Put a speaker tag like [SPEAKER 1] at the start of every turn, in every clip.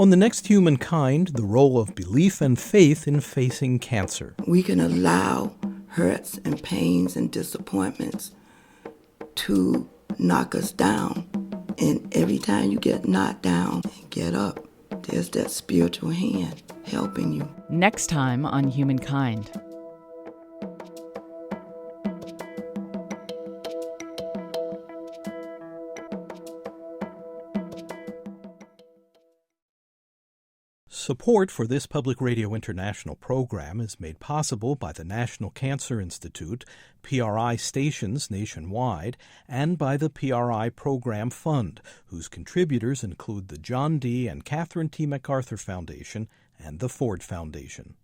[SPEAKER 1] On the next Humankind, the role of belief and faith in facing cancer.
[SPEAKER 2] We can allow hurts and pains and disappointments to knock us down. And every time you get knocked down and get up, there's that spiritual hand helping you.
[SPEAKER 3] Next time on Humankind.
[SPEAKER 1] Support for this Public Radio International program is made possible by the National Cancer Institute, PRI stations nationwide, and by the PRI Program Fund, whose contributors include the John D. and Catherine T. MacArthur Foundation and the Ford Foundation.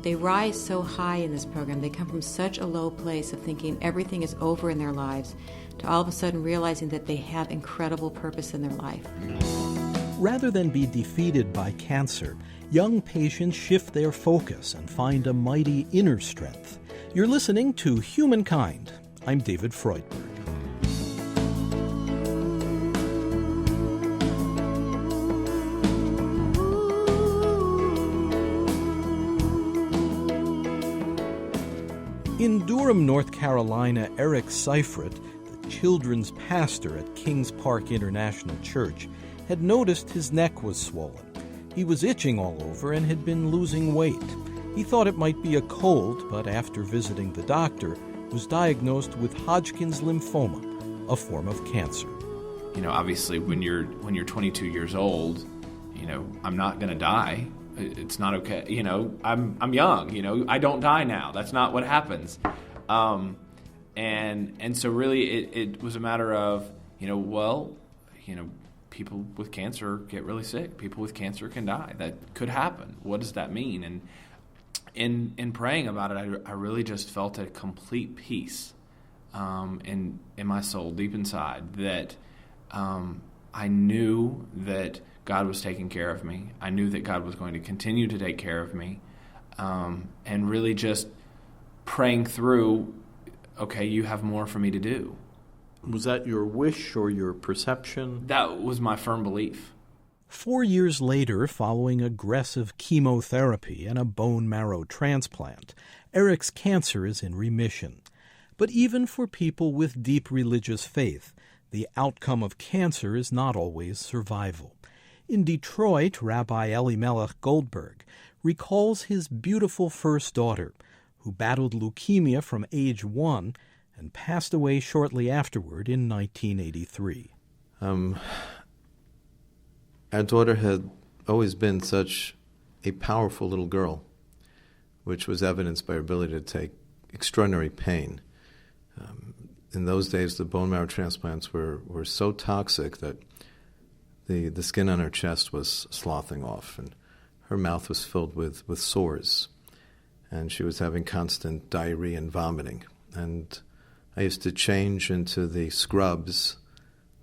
[SPEAKER 4] They rise so high in this program. They come from such a low place of thinking everything is over in their lives to all of a sudden realizing that they have incredible purpose in their life.
[SPEAKER 1] Rather than be defeated by cancer, young patients shift their focus and find a mighty inner strength. You're listening to Humankind. I'm David Freudberg. In Durham, North Carolina, Eric Seifert, the children's pastor at Kings Park International Church, had noticed his neck was swollen. He was itching all over and had been losing weight. He thought it might be a cold, but after visiting the doctor, was diagnosed with Hodgkin's lymphoma, a form of cancer.
[SPEAKER 5] You know, obviously when you're 22 years old, you know, I'm not going to die. It's not okay. You know, I'm young, you know, I don't die now. That's not what happens. And so really it was a matter of, people with cancer get really sick. People with cancer can die. That could happen. What does that mean? And in praying about it, I really just felt a complete peace in my soul, deep inside, that I knew that God was taking care of me. I knew that God was going to continue to take care of me, and really just praying through, okay, you have more for me to do.
[SPEAKER 1] Was that your wish or your perception?
[SPEAKER 5] That was my firm belief.
[SPEAKER 1] 4 years later, following aggressive chemotherapy and a bone marrow transplant, Eric's cancer is in remission. But even for people with deep religious faith, the outcome of cancer is not always survival. In Detroit, Rabbi Elimelech Goldberg recalls his beautiful first daughter, who battled leukemia from age 1 and passed away shortly afterward in 1983.
[SPEAKER 6] Our daughter had always been such a powerful little girl, which was evidenced by her ability to take extraordinary pain. In those days, the bone marrow transplants were so toxic that the skin on her chest was sloughing off, and her mouth was filled with sores, and she was having constant diarrhea and vomiting. And I used to change into the scrubs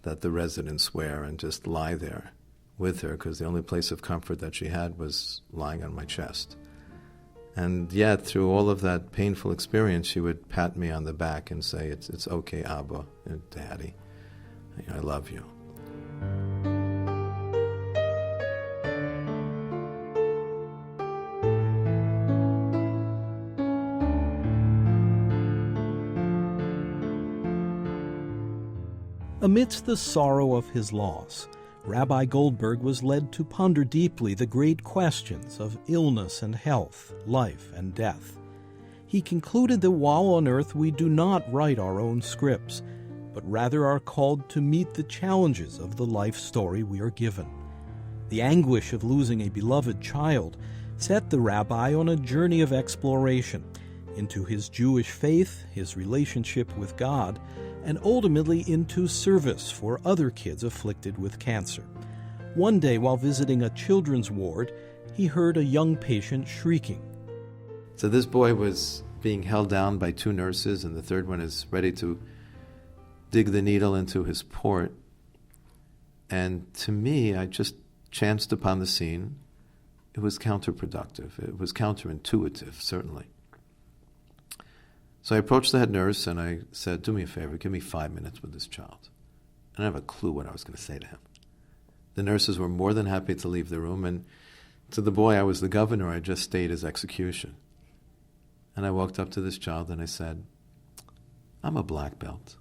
[SPEAKER 6] that the residents wear and just lie there with her, because the only place of comfort that she had was lying on my chest. And yet, through all of that painful experience, she would pat me on the back and say, it's okay, Abba, and Daddy, I love you.
[SPEAKER 1] Amidst the sorrow of his loss, Rabbi Goldberg was led to ponder deeply the great questions of illness and health, life and death. He concluded that while on earth we do not write our own scripts, but rather are called to meet the challenges of the life story we are given. The anguish of losing a beloved child set the rabbi on a journey of exploration into his Jewish faith, his relationship with God, and ultimately into service for other kids afflicted with cancer. One day, while visiting a children's ward, he heard a young patient shrieking.
[SPEAKER 6] So this boy was being held down by 2 nurses, and the third one is ready to dig the needle into his port. And to me, I just chanced upon the scene. It was counterproductive. It was counterintuitive, certainly. So I approached the head nurse and I said, do me a favor, give me 5 minutes with this child. I didn't have a clue what I was going to say to him. The nurses were more than happy to leave the room, and to the boy, I was the governor. I just stayed his execution. And I walked up to this child and I said, I'm a black belt.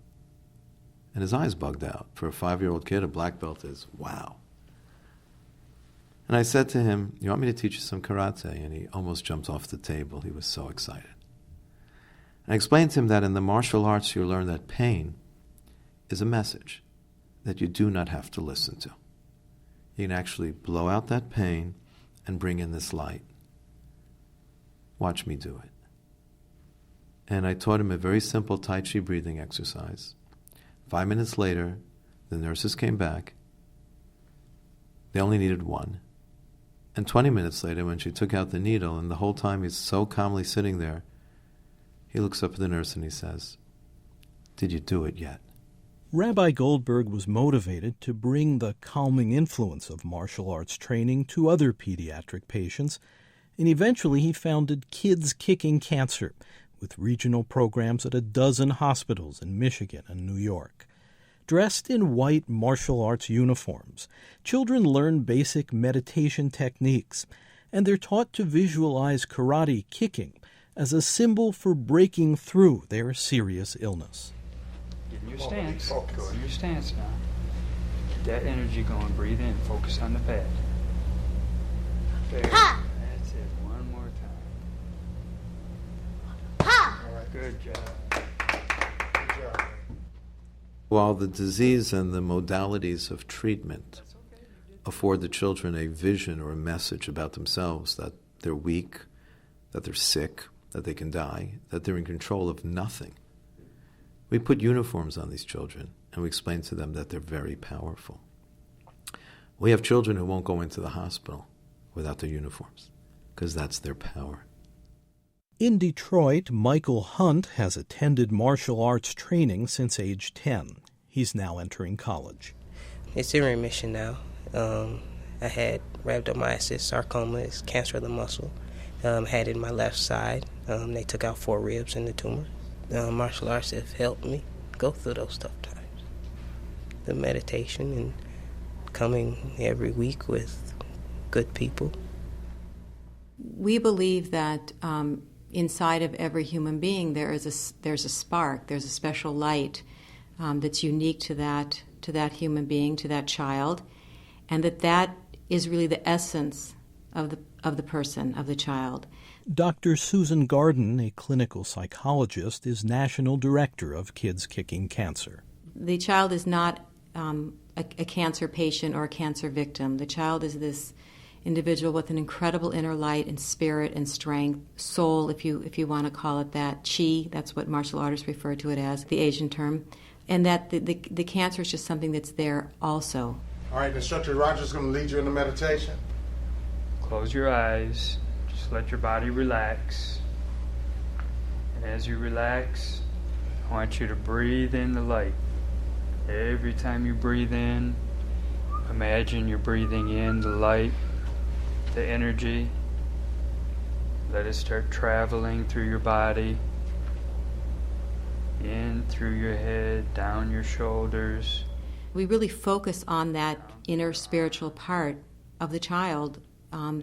[SPEAKER 6] And his eyes bugged out. For a 5-year-old kid, a black belt is wow. And I said to him, you want me to teach you some karate? And he almost jumped off the table. He was so excited. And I explained to him that in the martial arts you learn that pain is a message that you do not have to listen to. You can actually blow out that pain and bring in this light. Watch me do it. And I taught him a very simple Tai Chi breathing exercise. 5 minutes later, the nurses came back. They only needed one. And 20 minutes later, when she took out the needle, and the whole time he's so calmly sitting there, he looks up at the nurse and he says, did you do it yet?
[SPEAKER 1] Rabbi Goldberg was motivated to bring the calming influence of martial arts training to other pediatric patients, and eventually he founded Kids Kicking Cancer, with regional programs at a dozen hospitals in Michigan and New York. Dressed in white martial arts uniforms, children learn basic meditation techniques, and they're taught to visualize karate kicking as a symbol for breaking through their serious illness.
[SPEAKER 7] Get in your stance. Go in your stance now. Get that energy going. Breathe in. Focus on the pad. There. That's it. One more time. All right. Good job. Good job.
[SPEAKER 6] While the disease and the modalities of treatment afford the children a vision or a message about themselves, that they're weak, that they're sick, that they can die, that they're in control of nothing, we put uniforms on these children and we explain to them that they're very powerful. We have children who won't go into the hospital without their uniforms because that's their power.
[SPEAKER 1] In Detroit, Michael Hunt has attended martial arts training since age 10. He's now entering college.
[SPEAKER 8] It's in remission now. I had rhabdomyosis sarcoma, it's cancer of the muscle. Had it in my left side. They took out 4 ribs in the tumor. Martial arts have helped me go through those tough times. The meditation and coming every week with good people.
[SPEAKER 4] We believe that inside of every human being there's a spark, there's a special light that's unique to that human being, to that child, and that is really the essence of the person, of the child.
[SPEAKER 1] Dr. Susan Gardin, a clinical psychologist, is National Director of Kids Kicking Cancer.
[SPEAKER 4] The child is not a cancer patient or a cancer victim. The child is this individual with an incredible inner light and spirit and strength, soul, if you want to call it that, chi, that's what martial artists refer to it as, the Asian term, and that the cancer is just something that's there also.
[SPEAKER 9] All right, Instructor Rogers is going to lead you in the meditation.
[SPEAKER 7] Close your eyes. Just let your body relax. And as you relax, I want you to breathe in the light. Every time you breathe in, imagine you're breathing in the light, the energy. Let it start traveling through your body, in through your head, down your shoulders.
[SPEAKER 4] We really focus on that inner spiritual part of the child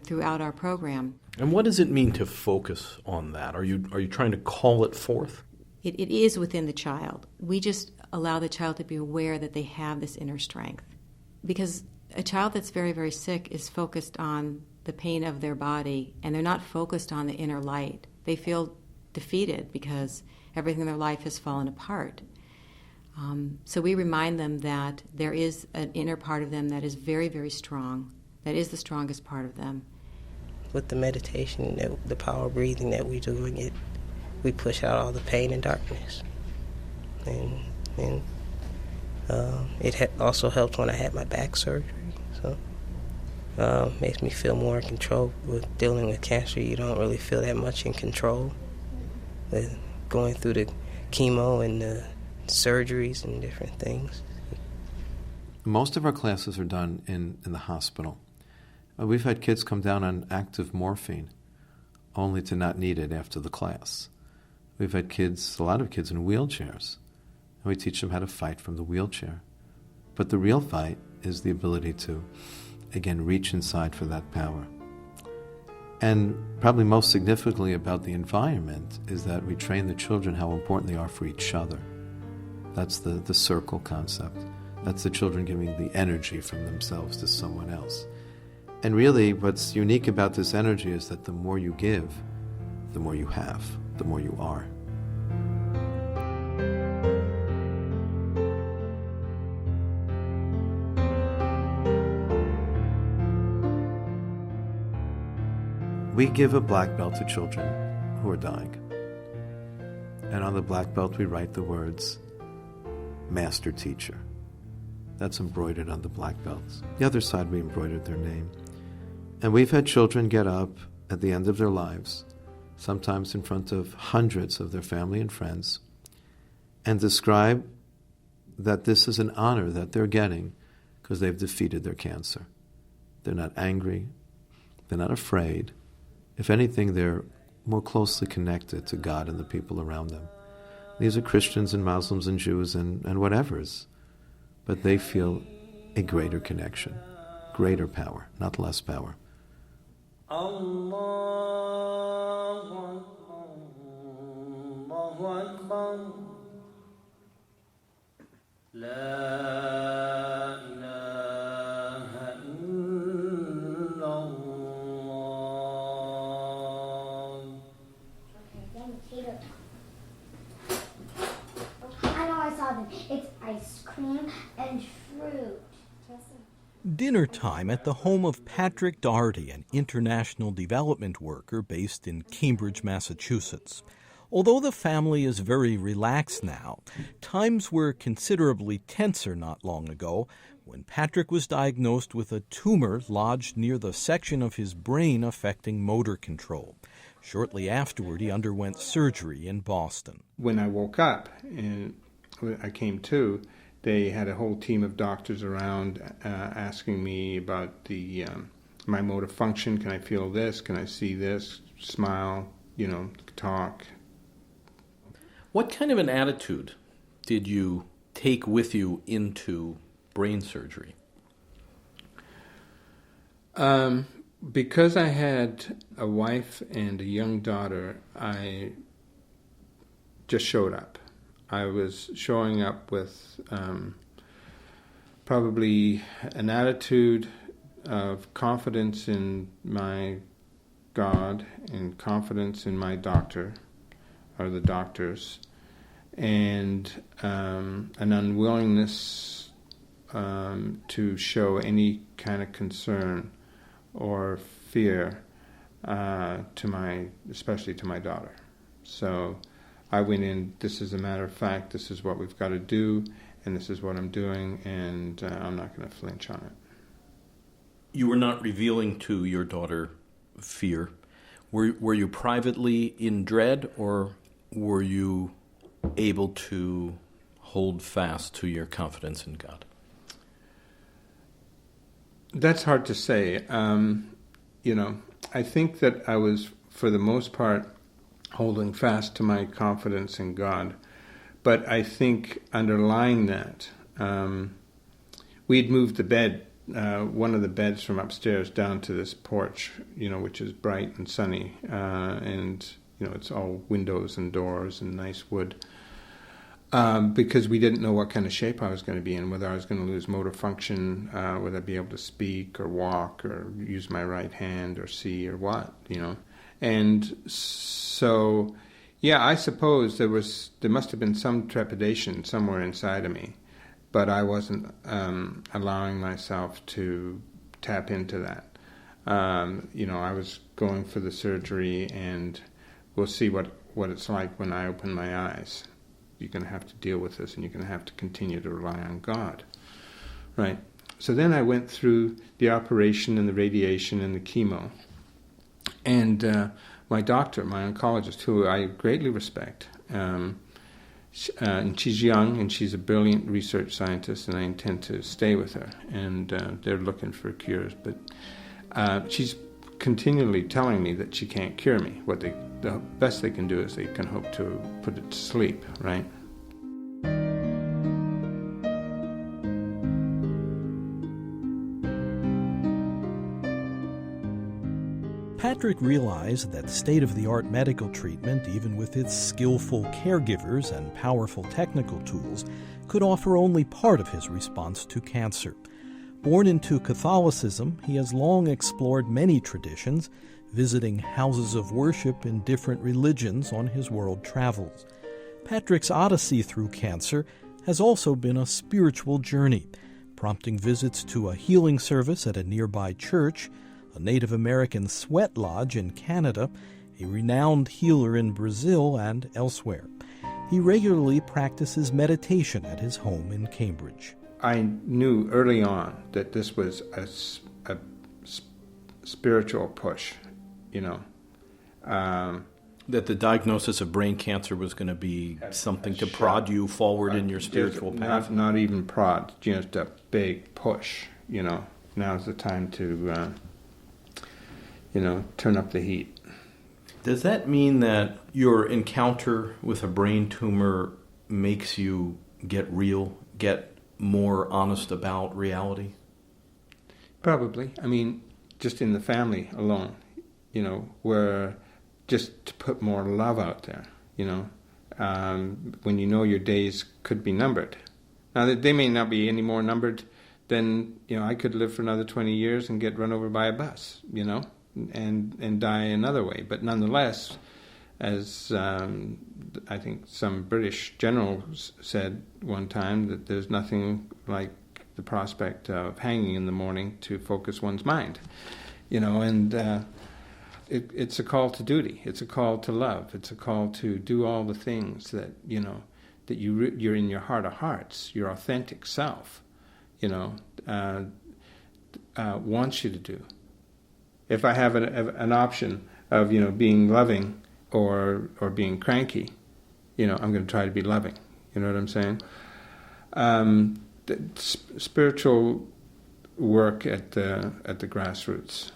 [SPEAKER 4] throughout our program.
[SPEAKER 1] And what does it mean to focus on that? Are you trying to call it forth?
[SPEAKER 4] It is within the child. We just allow the child to be aware that they have this inner strength. Because a child that's very, very sick is focused on the pain of their body, and they're not focused on the inner light. They feel defeated because everything in their life has fallen apart. So we remind them that there is an inner part of them that is very, very strong, that is the strongest part of them.
[SPEAKER 8] With the meditation, the power breathing that we're doing, we push out all the pain and darkness. And it also helped when I had my back surgery. So makes me feel more in control. With dealing with cancer, you don't really feel that much in control. With going through the chemo and the surgeries and different things.
[SPEAKER 6] Most of our classes are done in the hospital. We've had kids come down on active morphine only to not need it after the class. We've had a lot of kids in wheelchairs, and we teach them how to fight from the wheelchair. But the real fight is the ability to, again, reach inside for that power. And probably most significantly about the environment is that we train the children how important they are for each other. That's the circle concept. That's the children giving the energy from themselves to someone else. And really, what's unique about this energy is that the more you give, the more you have, the more you are. We give a black belt to children who are dying. And on the black belt we write the words, Master Teacher. That's embroidered on the black belts. The other side we embroidered their name. And we've had children get up at the end of their lives, sometimes in front of hundreds of their family and friends, and describe that this is an honor that they're getting because they've defeated their cancer. They're not angry. They're not afraid. If anything, they're more closely connected to God and the people around them. These are Christians and Muslims and Jews and whatevers, but they feel a greater connection, greater power, not less power.
[SPEAKER 10] Allahu Akbar, La ilaha illallah.
[SPEAKER 11] I know I saw them. It's ice cream and fruit.
[SPEAKER 1] Dinner time at the home of Patrick Doherty, an international development worker based in Cambridge, Massachusetts. Although the family is very relaxed now, times were considerably tenser not long ago when Patrick was diagnosed with a tumor lodged near the section of his brain affecting motor control. Shortly afterward, he underwent surgery in Boston.
[SPEAKER 12] When I woke up and I came to, they had a whole team of doctors around asking me about my motor function. Can I feel this? Can I see this? Smile, talk.
[SPEAKER 1] What kind of an attitude did you take with you into brain surgery?
[SPEAKER 12] Because I had a wife and a young daughter, I just showed up. I was showing up with probably an attitude of confidence in my God and confidence in my doctor, or the doctors, and an unwillingness to show any kind of concern or fear especially to my daughter. So I went in, this is a matter of fact, this is what we've got to do, and this is what I'm doing, and I'm not going to flinch on it.
[SPEAKER 1] You were not revealing to your daughter fear. Were you privately in dread, or were you able to hold fast to your confidence in God?
[SPEAKER 12] That's hard to say. I think that I was, for the most part, holding fast to my confidence in God. But I think underlying that, we'd moved the bed, one of the beds from upstairs down to this porch, which is bright and sunny, and it's all windows and doors and nice wood, because we didn't know what kind of shape I was going to be in, whether I was going to lose motor function, whether I'd be able to speak or walk or use my right hand or see or what, And so, I suppose there must have been some trepidation somewhere inside of me, but I wasn't allowing myself to tap into that. I was going for the surgery, and we'll see what it's like when I open my eyes. You're going to have to deal with this, and you're going to have to continue to rely on God. Right? So then I went through the operation and the radiation and the chemo. And my doctor, my oncologist, who I greatly respect, and she's young, and she's a brilliant research scientist, and I intend to stay with her. And they're looking for cures, but she's continually telling me that she can't cure me. The best they can do is they can hope to put it to sleep, right?
[SPEAKER 1] Patrick realized that state-of-the-art medical treatment, even with its skillful caregivers and powerful technical tools, could offer only part of his response to cancer. Born into Catholicism, he has long explored many traditions, visiting houses of worship in different religions on his world travels. Patrick's odyssey through cancer has also been a spiritual journey, prompting visits to a healing service at a nearby church, a Native American sweat lodge in Canada, a renowned healer in Brazil, and elsewhere. He regularly practices meditation at his home in Cambridge.
[SPEAKER 12] I knew early on that this was a spiritual push,
[SPEAKER 1] That the diagnosis of brain cancer was going to be something to prod you forward in your spiritual path?
[SPEAKER 12] Not even prod, just a big push, Now's the time to, turn up the heat.
[SPEAKER 1] Does that mean that your encounter with a brain tumor makes you get real, get more honest about reality?
[SPEAKER 12] Probably. I mean, just in the family alone, where just to put more love out there, when your days could be numbered. Now, they may not be any more numbered than, I could live for another 20 years and get run over by a bus, and die another way. But nonetheless, as I think some British generals said one time, that there's nothing like the prospect of hanging in the morning to focus one's mind, and it's a call to duty. It's a call to love. It's a call to do all the things that, that you're in your heart of hearts, your authentic self, wants you to do. If I have an option of, being loving or being cranky, I'm going to try to be loving. You know what I'm saying? Spiritual work at the grassroots.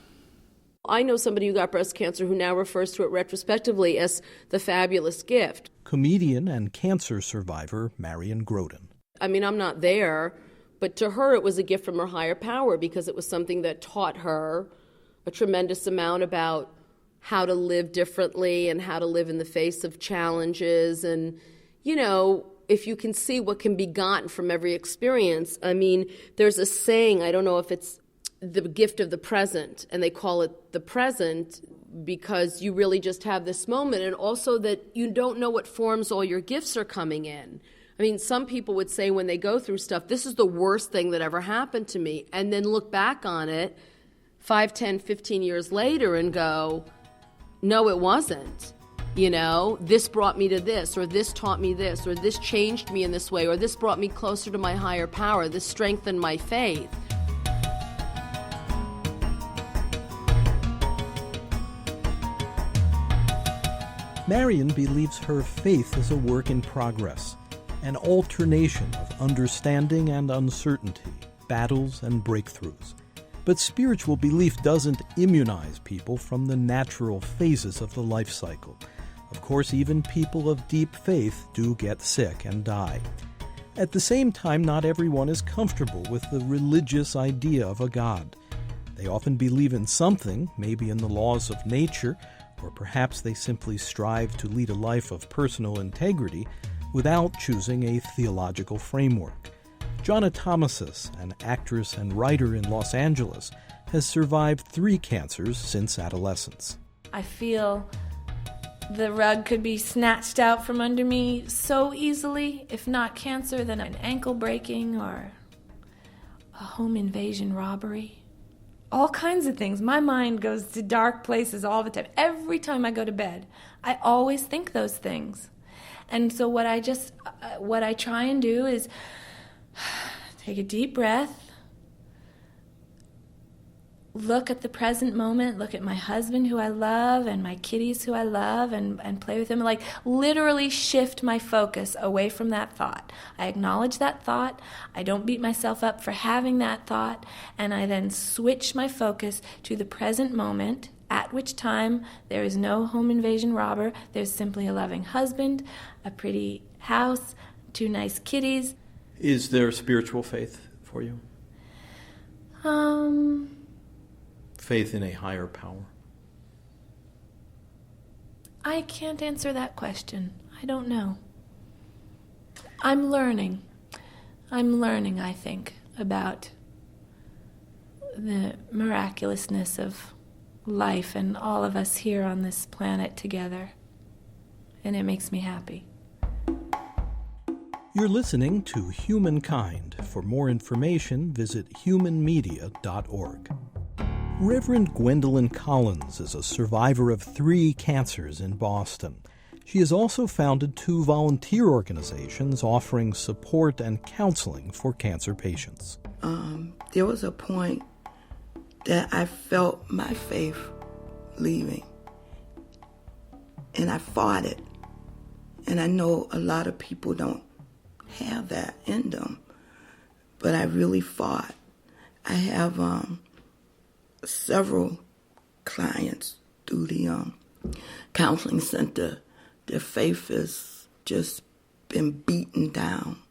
[SPEAKER 13] I know somebody who got breast cancer who now refers to it retrospectively as the fabulous gift.
[SPEAKER 1] Comedian and cancer survivor Marion Grodin.
[SPEAKER 13] I mean, I'm not there, but to her it was a gift from her higher power because it was something that taught her a tremendous amount about how to live differently and how to live in the face of challenges. And, if you can see what can be gotten from every experience, I mean, there's a saying, I don't know if it's the gift of the present, and they call it the present because you really just have this moment, and also that you don't know what forms all your gifts are coming in. I mean, some people would say when they go through stuff, this is the worst thing that ever happened to me, and then look back on it 5, 10, 15 years later and go, no, it wasn't. This brought me to this, or this taught me this, or this changed me in this way, or this brought me closer to my higher power, this strengthened my faith.
[SPEAKER 1] Marion believes her faith is a work in progress, an alternation of understanding and uncertainty, battles and breakthroughs. But spiritual belief doesn't immunize people from the natural phases of the life cycle. Of course, even people of deep faith do get sick and die. At the same time, not everyone is comfortable with the religious idea of a God. They often believe in something, maybe in the laws of nature, or perhaps they simply strive to lead a life of personal integrity without choosing a theological framework. Jonna Thomasis, an actress and writer in Los Angeles, has survived 3 cancers since adolescence.
[SPEAKER 14] I feel the rug could be snatched out from under me so easily. If not cancer, then an ankle breaking or a home invasion robbery. All kinds of things. My mind goes to dark places all the time. Every time I go to bed, I always think those things. And so what I try and do is take a deep breath, look at the present moment, look at my husband who I love and my kitties who I love and play with them, like literally shift my focus away from that thought. I acknowledge that thought, I don't beat myself up for having that thought, and I then switch my focus to the present moment, at which time there is no home invasion robber, there's simply a loving husband, a pretty house, 2 nice kitties.
[SPEAKER 1] Is there spiritual faith for you? Faith in a higher power?
[SPEAKER 14] I can't answer that question. I don't know. I'm learning, I think, about the miraculousness of life and all of us here on this planet together. And it makes me happy.
[SPEAKER 1] You're listening to Humankind. For more information, visit humanmedia.org. Reverend Gwendolyn Collins is a survivor of 3 cancers in Boston. She has also founded 2 volunteer organizations offering support and counseling for cancer patients.
[SPEAKER 2] There was a point that I felt my faith leaving, and I fought it. And I know a lot of people don't have that in them, but I really fought. I have several clients through the counseling center. Their faith has just been beaten down.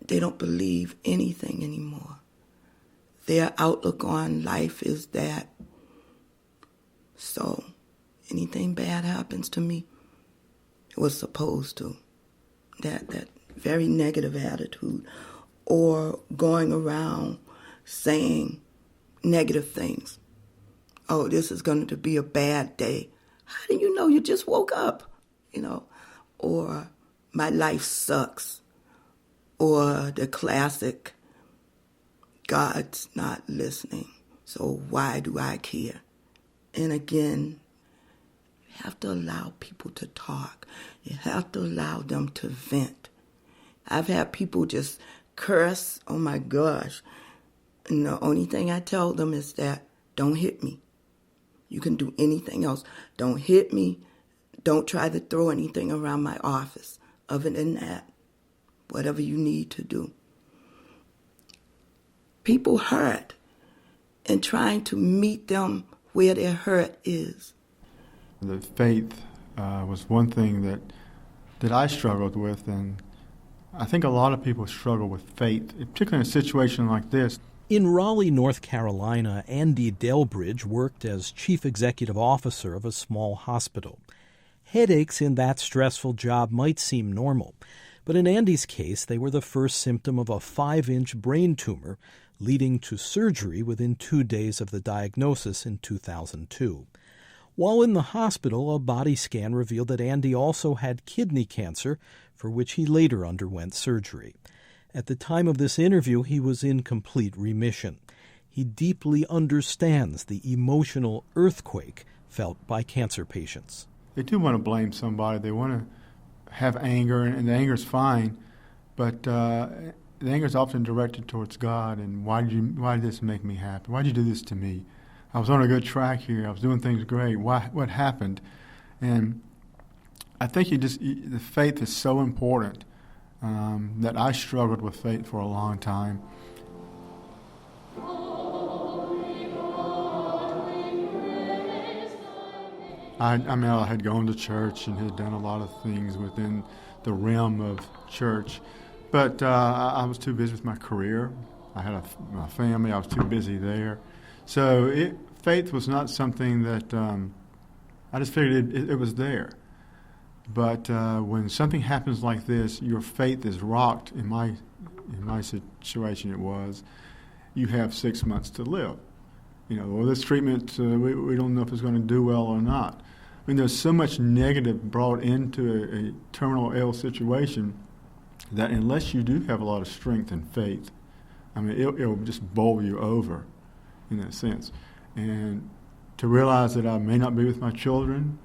[SPEAKER 2] They don't believe anything anymore. Their outlook on life is that, so anything bad happens to me, it was supposed to. That very negative attitude, or going around saying negative things. Oh, this is going to be a bad day. How do you know? You just woke up, or my life sucks, or the classic, God's not listening, so why do I care? And again, you have to allow people to talk. You have to allow them to vent. I've had people just curse, oh my gosh. And the only thing I tell them is that, don't hit me. You can do anything else. Don't hit me. Don't try to throw anything around my office. Other than that, whatever you need to do. People hurt, and trying to meet them where their hurt is.
[SPEAKER 15] The faith was one thing that I struggled with, and I think a lot of people struggle with faith, particularly in a situation like this.
[SPEAKER 1] In Raleigh, North Carolina, Andy Delbridge worked as chief executive officer of a small hospital. Headaches in that stressful job might seem normal, but in Andy's case, they were the first symptom of a 5-inch brain tumor, leading to surgery within 2 days of the diagnosis in 2002. While in the hospital, a body scan revealed that Andy also had kidney cancer, for which he later underwent surgery. At the time of this interview, he was in complete remission. He deeply understands the emotional earthquake felt by cancer patients.
[SPEAKER 15] They do want to blame somebody. They want to have anger, and the anger is fine, but the anger is often directed towards God. And why did this make me happy? Why did you do this to me? I was on a good track here. I was doing things great. What happened? And I think the faith is so important that I struggled with faith for a long time. I had gone to church and had done a lot of things within the realm of church, but I was too busy with my career. I had my family. I was too busy there. So faith was not something that I just figured it was there. But when something happens like this, your faith is rocked. In my situation, it was. You have 6 months to live. Well, this treatment, we don't know if it's going to do well or not. I mean, there's so much negative brought into a terminal ill situation that unless you do have a lot of strength and faith, I mean, it'll just bowl you over in that sense. And to realize that I may not be with my children,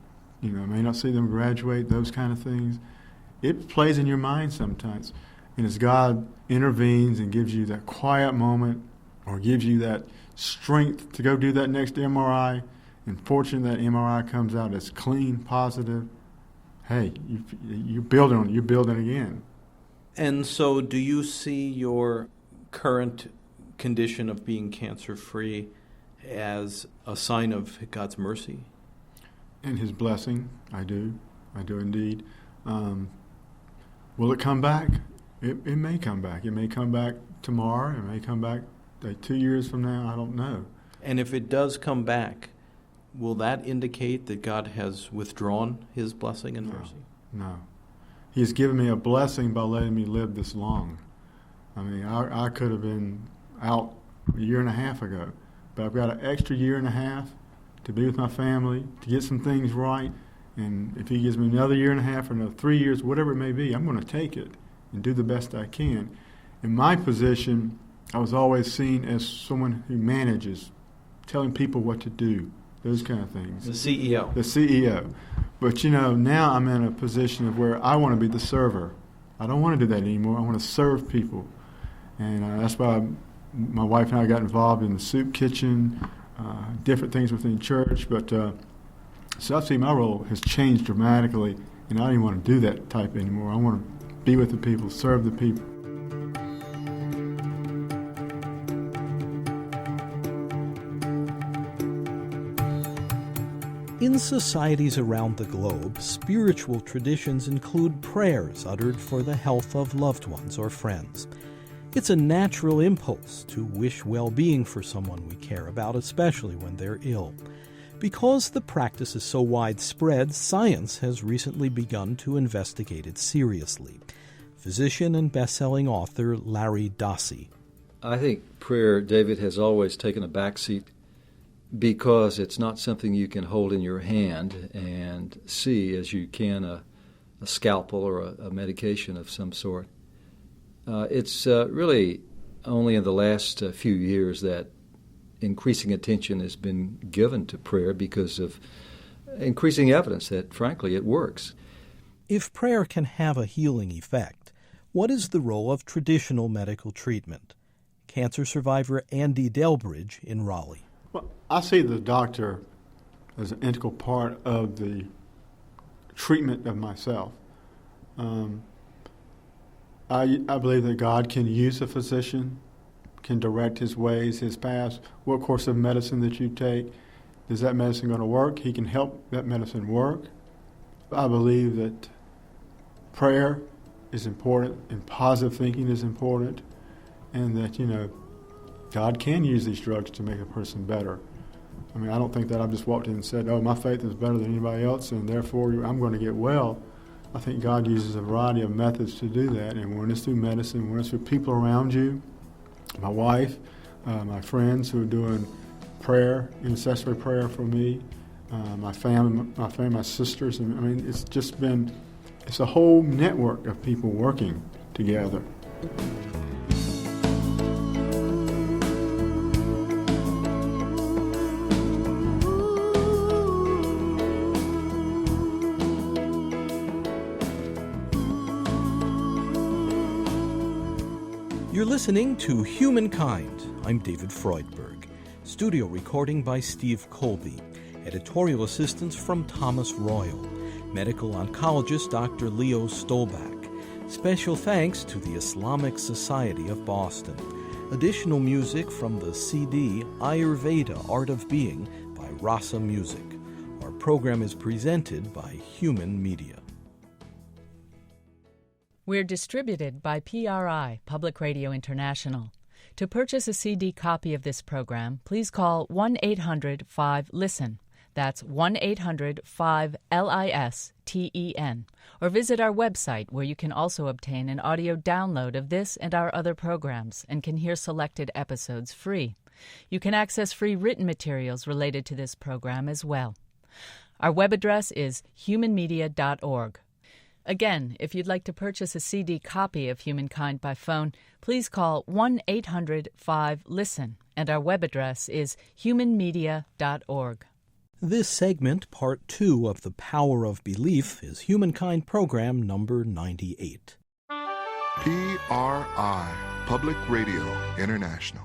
[SPEAKER 15] may not see them graduate, those kind of things, it plays in your mind sometimes. And as God intervenes and gives you that quiet moment or gives you that strength to go do that next MRI, and fortunately that MRI comes out as clean, positive, hey, you're building again.
[SPEAKER 1] And so do you see your current condition of being cancer-free as a sign of God's mercy?
[SPEAKER 15] And His blessing, I do indeed. Will it come back? It may come back. It may come back tomorrow. It may come back 2 years from now. I don't know.
[SPEAKER 1] And if it does come back, will that indicate that God has withdrawn his blessing and mercy?
[SPEAKER 15] No. He's given me a blessing by letting me live this long. I mean, I could have been out a year and a half ago, but I've got an extra year and a half to be with my family, to get some things right, and if he gives me another year and a half or another 3 years, whatever it may be, I'm going to take it and do the best I can. In my position, I was always seen as someone who manages, telling people what to do, those kind of things.
[SPEAKER 1] The CEO.
[SPEAKER 15] The CEO. But, now I'm in a position of where I want to be the server. I don't want to do that anymore. I want to serve people. And that's why my wife and I got involved in the soup kitchen, different things within church. But so I see my role has changed dramatically, and I don't even want to do that type anymore. I want to be with the people, serve the people.
[SPEAKER 1] In societies around the globe, spiritual traditions include prayers uttered for the health of loved ones or friends. It's a natural impulse to wish well-being for someone we care about, especially when they're ill. Because the practice is so widespread, science has recently begun to investigate it seriously. Physician and best-selling author Larry Dossey.
[SPEAKER 16] I think prayer, David, has always taken a backseat because it's not something you can hold in your hand and see as you can a scalpel or a medication of some sort. It's really only in the last few years that increasing attention has been given to prayer because of increasing evidence that, frankly, it works.
[SPEAKER 1] If prayer can have a healing effect, what is the role of traditional medical treatment? Cancer survivor Andy Delbridge in Raleigh.
[SPEAKER 15] Well, I see the doctor as an integral part of the treatment of myself. I believe that God can use a physician, can direct his ways, his paths, what course of medicine that you take. Is that medicine going to work? He can help that medicine work. I believe that prayer is important and positive thinking is important, and that, God can use these drugs to make a person better. I mean, I don't think that I've just walked in and said, my faith is better than anybody else, and therefore I'm going to get well. I think God uses a variety of methods to do that, and when it's through medicine, when it's through people around you, my wife, my friends who are doing prayer, intercessory prayer for me, my family, my sisters. I mean, it's a whole network of people working together.
[SPEAKER 1] You're listening to Humankind. I'm David Freudberg. Studio recording by Steve Colby. Editorial assistance from Thomas Royal. Medical oncologist Dr. Leo Stolbach. Special thanks to the Islamic Society of Boston. Additional music from the CD Ayurveda Art of Being by Rasa Music. Our program is presented by Human Media.
[SPEAKER 3] We're distributed by PRI, Public Radio International. To purchase a CD copy of this program, please call 1-800-5-LISTEN. That's 1-800-5-LISTEN. Or visit our website, where you can also obtain an audio download of this and our other programs and can hear selected episodes free. You can access free written materials related to this program as well. Our web address is humanmedia.org. Again, if you'd like to purchase a CD copy of Humankind by phone, please call 1-800-5-LISTEN, and our web address is humanmedia.org.
[SPEAKER 1] This segment, Part 2 of The Power of Belief, is Humankind Program number 98.
[SPEAKER 17] PRI, Public Radio International.